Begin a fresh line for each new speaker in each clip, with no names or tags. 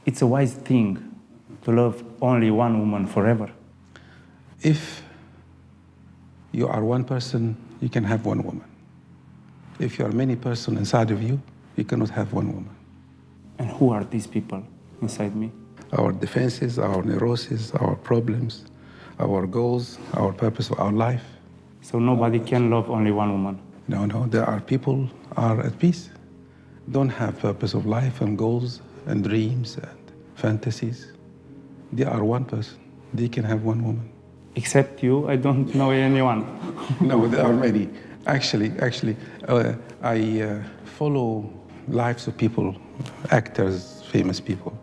it's a wise thing to love only one woman forever.
If you are one person, you can have one woman. If you are many persons inside of you, you cannot have one woman.
And who are these people inside me?
Our defenses, our neuroses, our problems, our goals, our purpose of our life.
So nobody can love only one woman.
No, there are people are at peace, don't have purpose of life and goals and dreams and fantasies. They are one person. They can have one woman.
Except you, I don't know anyone.
No, there are many. Actually, I follow lives of people, actors, famous people,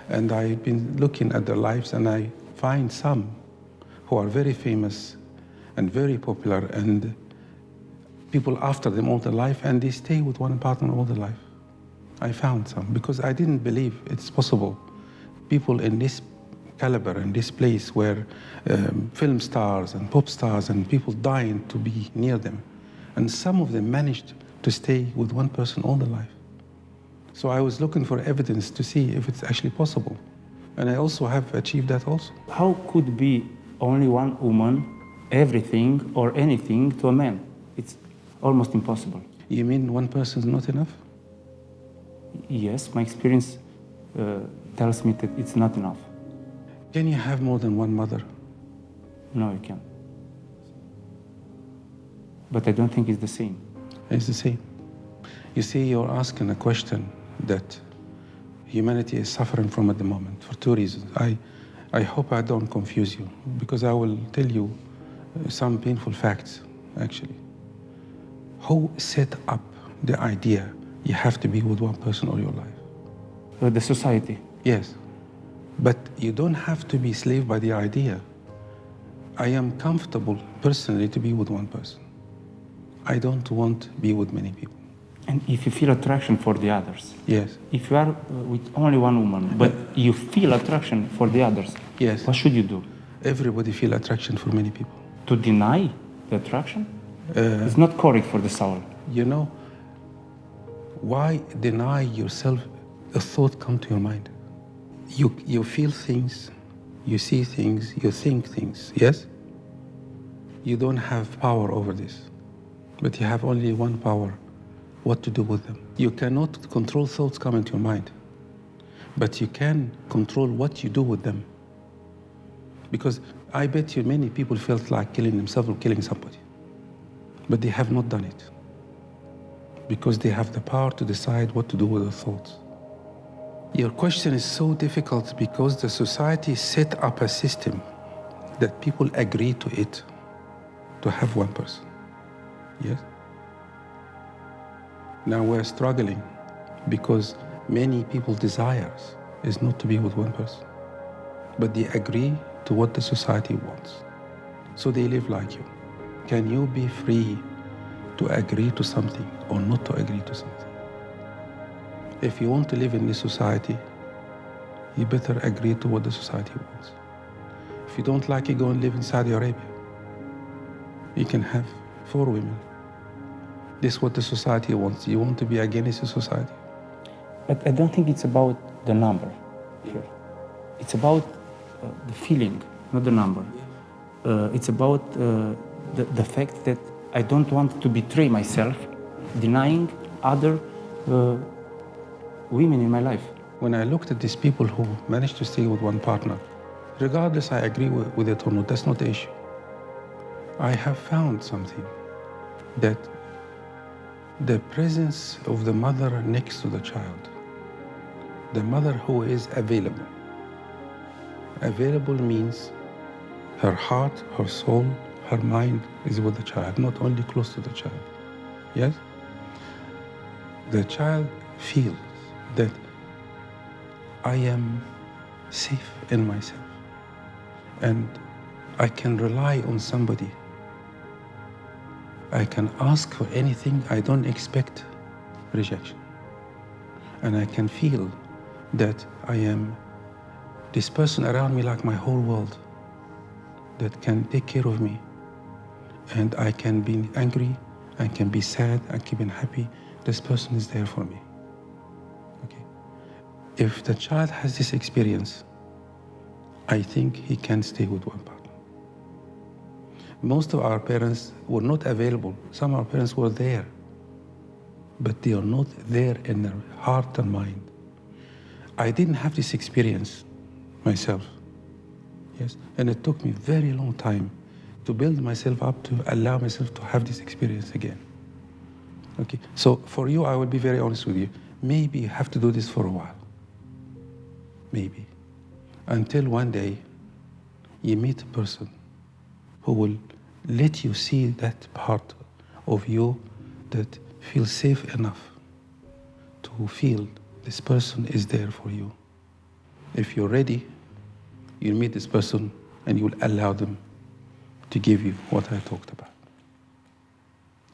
and I've been looking at their lives, and I find some who are very famous and very popular, and people after them all their life, and they stay with one partner all their life. I found some, because I didn't believe it's possible. People in this caliber, in this place where film stars and pop stars and people dying to be near them, and some of them managed to stay with one person all their life. So I was looking for evidence to see if it's actually possible. And I also have achieved that also.
How could be only one woman everything or anything to a man? It's almost impossible.
You mean one person is not enough?
Yes, my experience tells me that it's not enough.
Can you have more than one mother?
No, you can't. But I don't think it's the same.
It's the same. You see, you're asking a question that humanity is suffering from at the moment for two reasons. I hope I don't confuse you, because I will tell you some painful facts, actually. Who set up the idea you have to be with one person all your life?
The society.
Yes, but you don't have to be slave by the idea. I am comfortable personally to be with one person. I don't want to be with many people.
And if you feel attraction for the others,
Yes.
if you are with only one woman, but you feel attraction for the others,
Yes.
what should you do?
Everybody feel attraction for many people.
To deny the attraction? It's not correct for the soul.
You know, why deny yourself a thought come to your mind? You feel things, you see things, you think things, yes? You don't have power over this, but you have only one power, what to do with them. You cannot control thoughts come into your mind, but you can control what you do with them. Because I bet you many people felt like killing themselves or killing somebody, but they have not done it, because they have the power to decide what to do with their thoughts. Your question is so difficult because the society set up a system that people agree to it, to have one person. Yes? Now we're struggling because many people's desires is not to be with one person, but they agree to what the society wants. So they live like you. Can you be free to agree to something or not to agree to something? If you want to live in this society, you better agree to what the society wants. If you don't like it, go and live in Saudi Arabia. You can have 4 women. This is what the society wants. You want to be against the society?
But I don't think it's about the number here. It's about the feeling, not the number. It's about the fact that I don't want to betray myself, denying other women in my life.
When I looked at these people who managed to stay with one partner, regardless I agree with it or not, that's not the issue. I have found something, that the presence of the mother next to the child, the mother who is available. Available means her heart, her soul, her mind is with the child, not only close to the child. Yes? The child feels that I am safe in myself and I can rely on somebody. I can ask for anything. I don't expect rejection. And I can feel that I am this person around me like my whole world that can take care of me. And I can be angry, I can be sad, I can be happy. This person is there for me. Okay. If the child has this experience, I think he can stay with one partner. Most of our parents were not available. Some of our parents were there, but they are not there in their heart and mind. I didn't have this experience myself, yes, and it took me a very long time to build myself up to allow myself to have this experience again. Okay, so for you, I will be very honest with you. Maybe you have to do this for a while. Maybe. Until one day, you meet a person who will let you see that part of you that feels safe enough to feel this person is there for you. If you're ready, you'll meet this person and you'll allow them to give you what I talked about.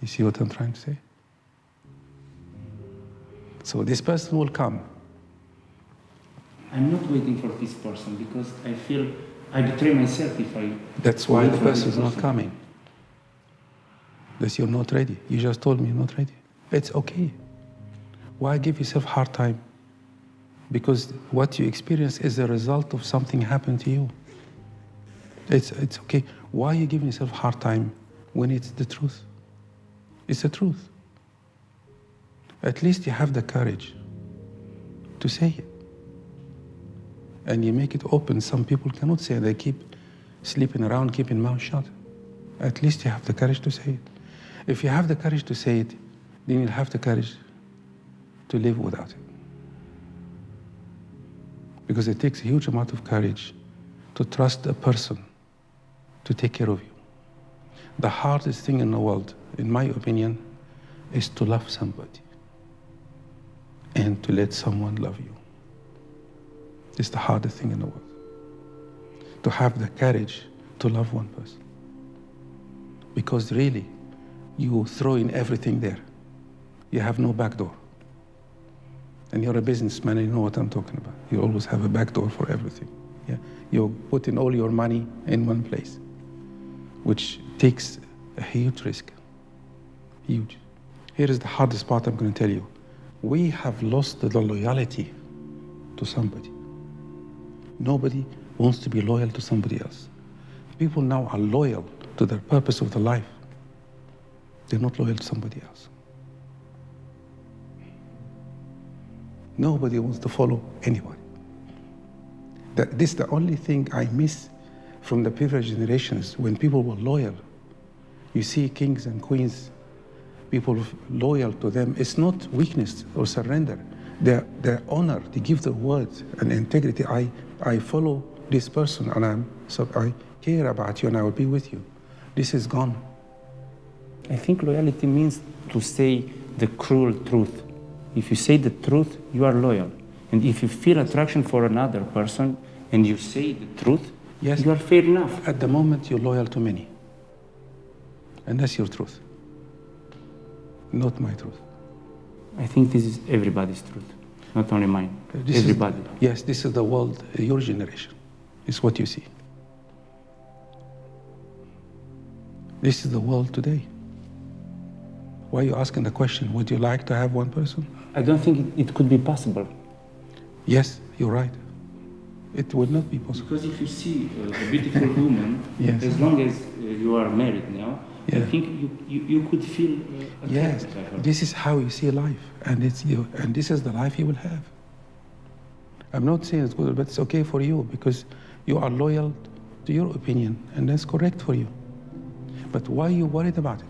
You see what I'm trying to say? So this person will come.
I'm not waiting for this person because I feel I betray myself if I...
That's why
wait
the
for this
person is not coming. Because you're not ready. You just told me you're not ready. It's okay. Why give yourself a hard time? Because what you experience is a result of something happened to you. It's okay. Why are you giving yourself a hard time when it's the truth? It's the truth. At least you have the courage to say it. And you make it open. Some people cannot say it. They keep sleeping around, keeping mouth shut. At least you have the courage to say it. If you have the courage to say it, then you'll have the courage to live without it. Because it takes a huge amount of courage to trust a person to take care of you. The hardest thing in the world, in my opinion, is to love somebody and to let someone love you. It's the hardest thing in the world. To have the courage to love one person. Because really, you throw in everything there. You have no back door. And you're a businessman and you know what I'm talking about. You always have a back door for everything. Yeah? You put in all your money in one place, which takes a huge risk. Huge. Here is the hardest part I'm going to tell you. We have lost the loyalty to somebody. Nobody wants to be loyal to somebody else. People now are loyal to their purpose of their life. They're not loyal to somebody else. Nobody wants to follow anybody. This is the only thing I miss from the previous generations, when people were loyal. You see kings and queens, people loyal to them. It's not weakness or surrender. They're honor. They give their word and integrity. I follow this person and I care about you and I will be with you. This is gone.
I think loyalty means to say the cruel truth. If you say the truth, you are loyal. And if you feel attraction for another person and you say the truth,
yes,
you are fair enough.
At the moment, you're loyal to many. And that's your truth. Not my truth.
I think this is everybody's truth, not only mine. Everybody.
Yes, this is the world, your generation. It's what you see. This is the world today. Why are you asking the question, would you like to have one person?
I don't think it could be possible.
Yes, you're right. It would not be possible.
Because if you see a beautiful woman,
yes,
as long as you are married now,
yeah,
I think you could feel
yes,
by her.
this is how you see life, and it's you, and this is the life you will have. I'm not saying it's good, but it's okay for you because you are loyal to your opinion, and that's correct for you. But why are you worried about it?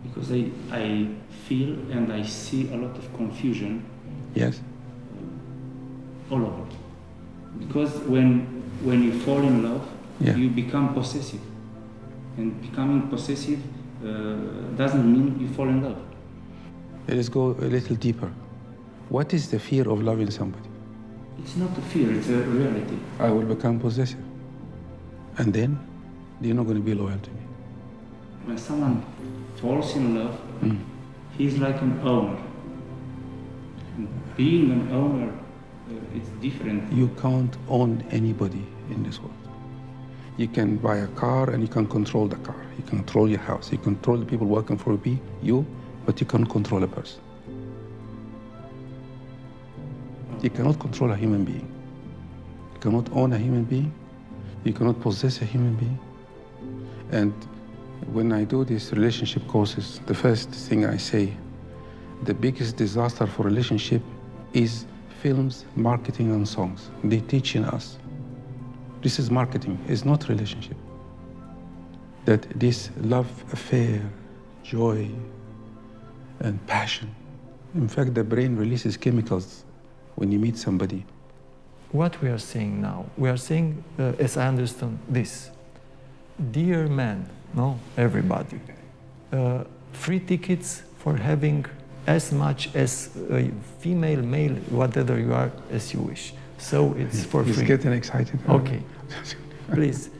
Because I feel and I see a lot of confusion.
Yes.
All over. Because when you fall in love,
yeah,
you become possessive. And becoming possessive doesn't mean you fall in love.
Let's go a little deeper. What is the fear of loving somebody?
It's not a fear, it's a reality.
I will become possessive. And then, you're not going to be loyal to me.
When someone falls in love, he's like an owner. And being an owner, it's different.
You can't own anybody in this world. You can buy a car and you can control the car. You can control your house. You control the people working for you, but you can't control a person. You cannot control a human being. You cannot own a human being. You cannot possess a human being. And when I do these relationship courses, the first thing I say, the biggest disaster for relationship is films, marketing, and songs. They teaching us. This is marketing, it's not relationship. That this love affair, joy, and passion. In fact, the brain releases chemicals when you meet somebody.
What we are saying now, we are saying, as I understand this, dear man, no, everybody, free tickets for having as much as female, male, whatever you are, as you wish. So it's for free.
He's getting excited.
Okay, please,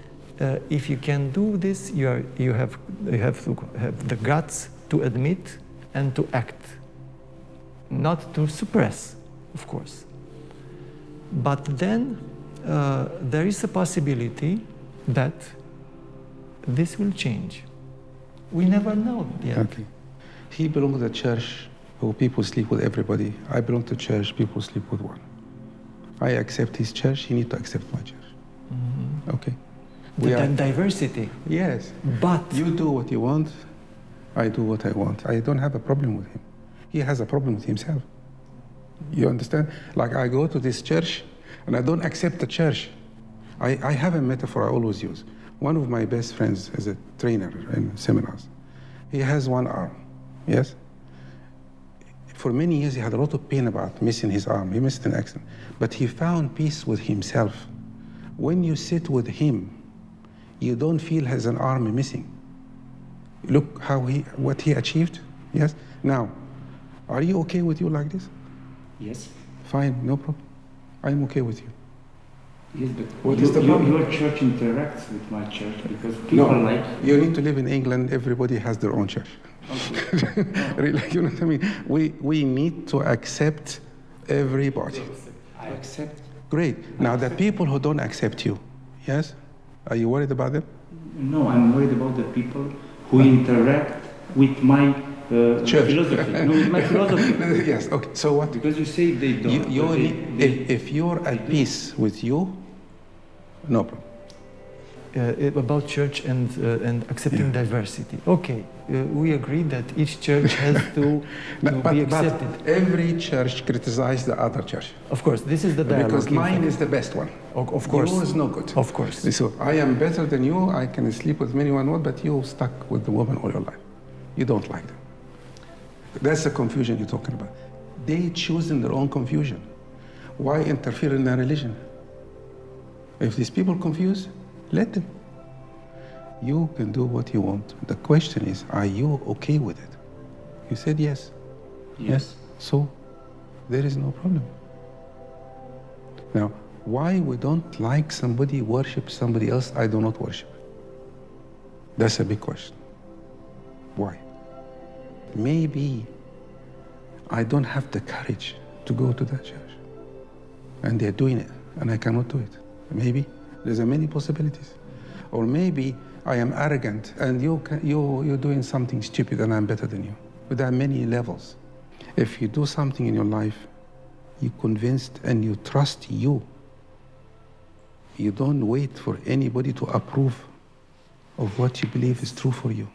if you can do this, you have to have the guts to admit and to act, not to suppress, of course. But then there is a possibility that this will change. We never know yet.
Okay. He belongs to the church where people sleep with everybody. I belong to church, people sleep with one. I accept his church, he needs to accept my church. Mm-hmm. Okay?
The diversity.
Yes.
But
you do what you want, I do what I want. I don't have a problem with him. He has a problem with himself. You understand? Like I go to this church and I don't accept the church. I have a metaphor I always use. One of my best friends is a trainer in seminars. He has one arm, yes? For many years he had a lot of pain about missing his arm. He missed an accident. But he found peace with himself. When you sit with him, you don't feel has an arm missing. Look what he achieved, yes? Now, are you okay with you like this?
Yes.
Fine, no problem. I'm okay with you.
Yes, but
What is the problem?
Your church interacts with my church because people like...
You need to live in England, everybody has their own church.
Okay.
Really, you know what I mean? We need to accept everybody.
I accept.
Great. Now, the people who don't accept you, yes? Are you worried about them?
No, I'm worried about the people who interact with my philosophy. No, with my philosophy.
Yes, okay. So what?
Because you say they don't.
If you're at peace with you, no problem.
About church and accepting diversity. Okay, we agree that each church has to be accepted.
But every church criticizes the other church.
Of course, this is the dialogue.
Because mine is the best one.
Of course.
Yours is no good.
Of course.
So I am better than you, I can sleep with anyone I want, but you stuck with the woman all your life. You don't like them. That's the confusion you're talking about. They choose in their own confusion. Why interfere in their religion? If these people confuse, let them. You can do what you want. The question is, are you okay with it? You said yes. Yes. So there is no problem. Now, why we don't like somebody worship somebody else I do not worship? That's a big question. Why? Maybe I don't have the courage to go to that church. And they're doing it, and I cannot do it. Maybe. There's many possibilities. Or maybe I am arrogant, and you're doing something stupid, and I'm better than you. But there are many levels. If you do something in your life, you're convinced and you trust you. You don't wait for anybody to approve of what you believe is true for you.